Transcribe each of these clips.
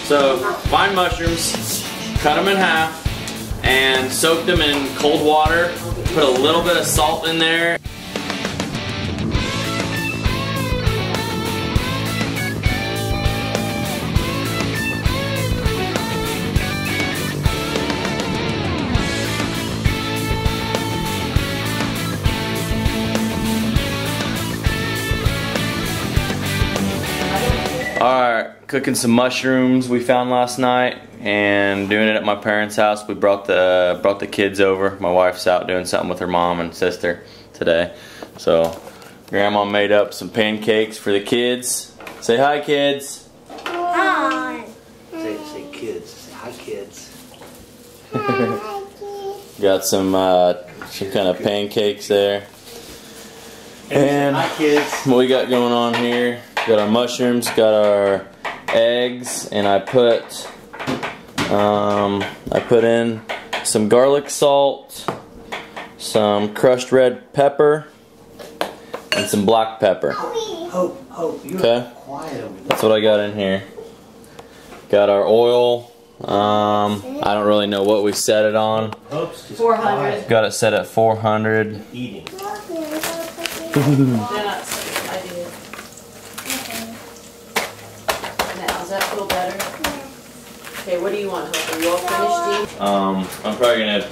So, find mushrooms, cut them in half, and soak them in cold water. Put a little bit of salt in there. Alright, cooking some mushrooms we found last night and doing it at my parents' house. We brought the kids over. My wife's out doing something with her mom and sister today. So Grandma made up some pancakes for the kids. Say hi, kids. Hi. Say kids. Say hi, kids. Got some kind of pancakes there. And hi, kids. what we got going on here? Got our mushrooms, got our eggs, and I put in some garlic salt, some crushed red pepper, and some black pepper. Hope, you're quiet over there. That's what I got in here. Got our oil. I don't really know what we set it on. 400. Got it set at 400. Eating. Does that feel better? Okay, what do you want, Hope? Are you all finished eating? I'm probably gonna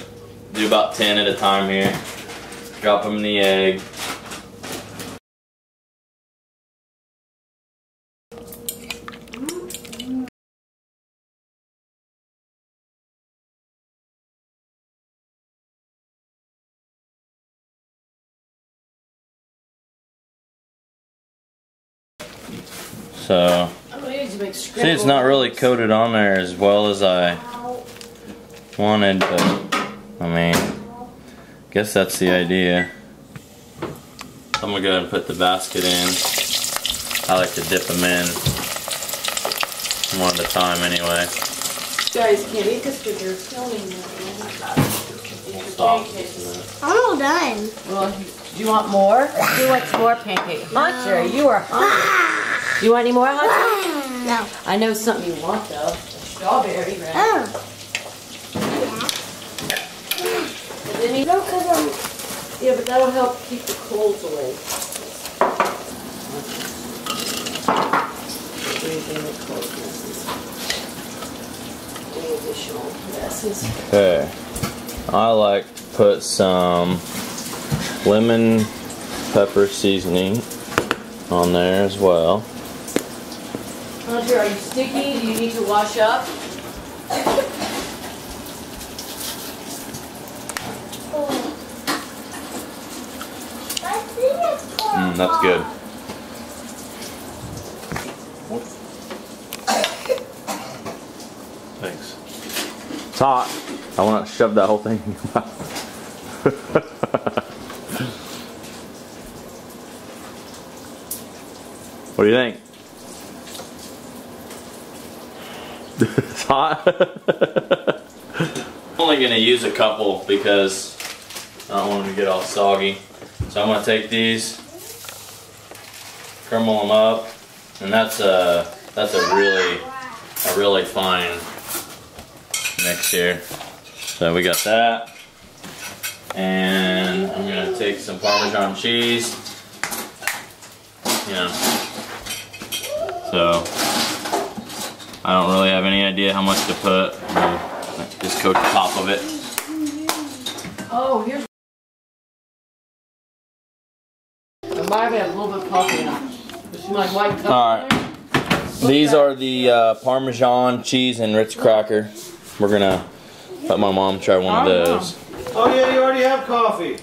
do about 10 at a time here. Drop them in the egg. So, see, it's not really coated on there as well as I wanted, but I mean, guess that's the idea. I'm gonna go ahead and put the basket in. I like to dip them in one at a time anyway. Guys, can't eat this because you're filming. Stop. I'm all done. Well, do you want more? Who wants more pancakes? Hunter, you are hungry. Do you want any more, Hunter? No. I know something you want, though. Strawberry, right? Oh. No, yeah, but that'll help keep the colds away. Any additional messes. Okay. I like to put some lemon pepper seasoning on there as well. Hunter, are you sticky? Do you need to wash up? That's good. Thanks. It's hot. I want to shove that whole thing in your mouth. What do you think? It's hot. I'm only going to use a couple because I don't want them to get all soggy. So I'm going to take these, crumble them up, and that's a really fine mix here. So we got that, and I'm going to take some Parmesan cheese. Yeah. So I don't really have any idea how much to put. Just coat the top of it. Oh, here's. It might have a little bit of coffee in it. Is my white cup? All right. These are the Parmesan cheese and Ritz cracker. We're gonna let my mom try one of those. Oh yeah, you already have coffee.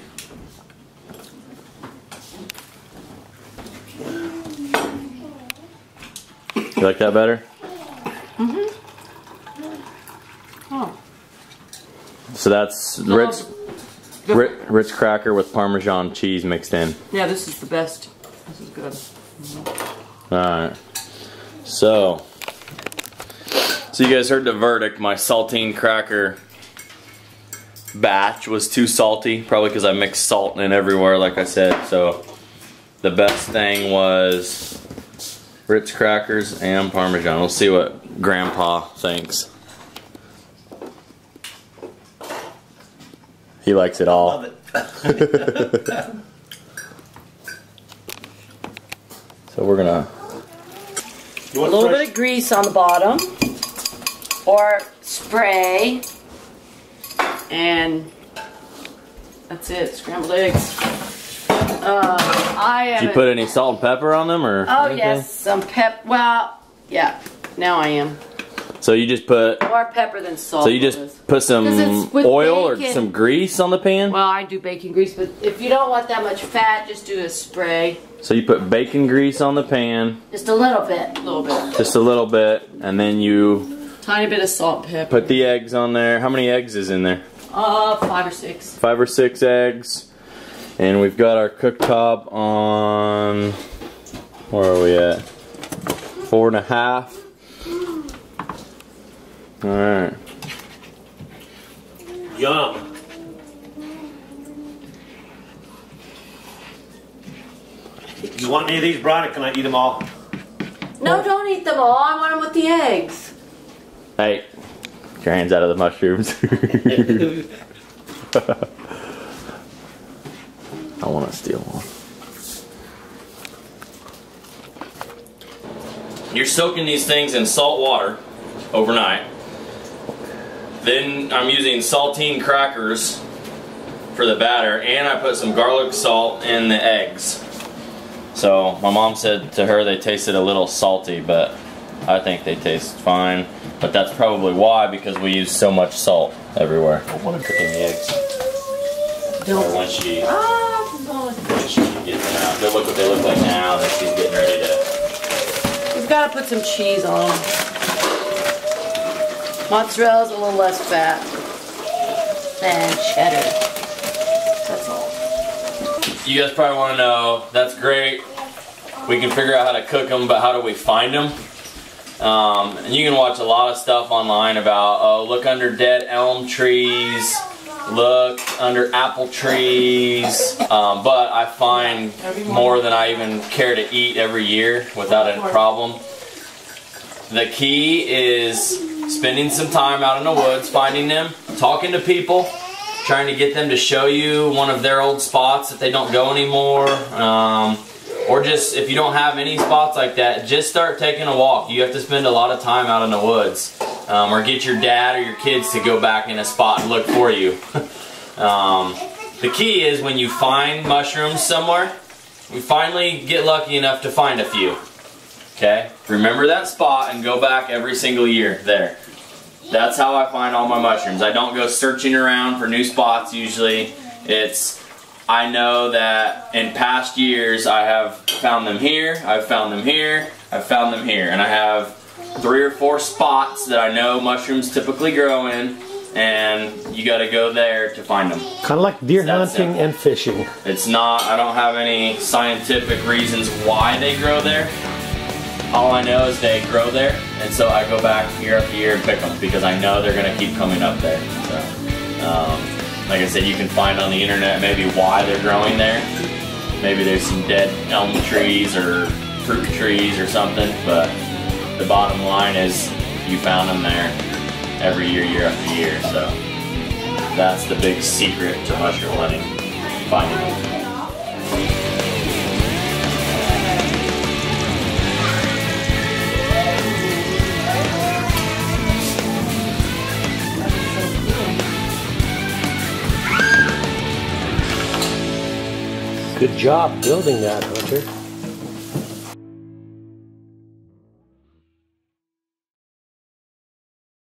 You like that better? Mm-hmm. Oh. So that's Ritz cracker with Parmesan cheese mixed in. Yeah, this is the best. This is good. Mm-hmm. Alright. So you guys heard the verdict. My saltine cracker batch was too salty. Probably because I mixed salt in everywhere, like I said. So the best thing was Ritz crackers and Parmesan. We'll see what Grandpa thinks. He likes it all. Love it. So we're gonna... A little bit of grease on the bottom, or spray, and that's it. Scrambled eggs. Did you put any salt and pepper on them, or? Oh anything? yes, some well, yeah. Now I am. So you just put... More pepper than salt. So you just put some oil or some grease on the pan? Well, I do bacon grease, but if you don't want that much fat, just do a spray. So you put bacon grease on the pan. Just a little bit, Just a little bit, and then you... Tiny bit of salt and pepper. Put the eggs on there. How many eggs is in there? 5 or 6. 5 or 6 eggs. And we've got our cooktop on... Where are we at? 4.5. Alright. Yum. You want any of these, Brian, or can I eat them all? No, don't eat them all. I want them with the eggs. Hey, get your hands out of the mushrooms. I want to steal one. You're soaking these things in salt water overnight. Then I'm using saltine crackers for the batter, and I put some garlic salt in the eggs. So my mom said to her they tasted a little salty, but I think they taste fine. But that's probably why, because we use so much salt everywhere. I want to cook in the eggs. Don't. When she gets them out. Look what they look like now that she's getting ready to... We've got to put some cheese on them. Mozzarella's a little less fat than cheddar. That's all. You guys probably want to know, that's great. We can figure out how to cook them, but how do we find them? And you can watch a lot of stuff online about, oh, look under dead elm trees, look under apple trees, but I find more than I even care to eat every year without a problem. The key is spending some time out in the woods, finding them, talking to people, trying to get them to show you one of their old spots if they don't go anymore. Or just, if you don't have any spots like that, just start taking a walk. You have to spend a lot of time out in the woods. Or get your dad or your kids to go back in a spot and look for you. The key is when you find mushrooms somewhere, we finally get lucky enough to find a few. Okay? Remember that spot and go back every single year there. That's how I find all my mushrooms. I don't go searching around for new spots usually. It's, I know that in past years I have found them here, I've found them here, I've found them here. And I have 3 or 4 spots that I know mushrooms typically grow in, and you gotta go there to find them. Kind of like deer hunting and fishing. It's not, I don't have any scientific reasons why they grow there. All I know is they grow there, and so I go back year after year and pick them because I know they're gonna keep coming up there. So, like I said, you can find on the internet maybe why they're growing there. Maybe there's some dead elm trees or fruit trees or something, but the bottom line is you found them there every year, year after year. So that's the big secret to mushroom hunting, finding them. Good job building that, Hunter.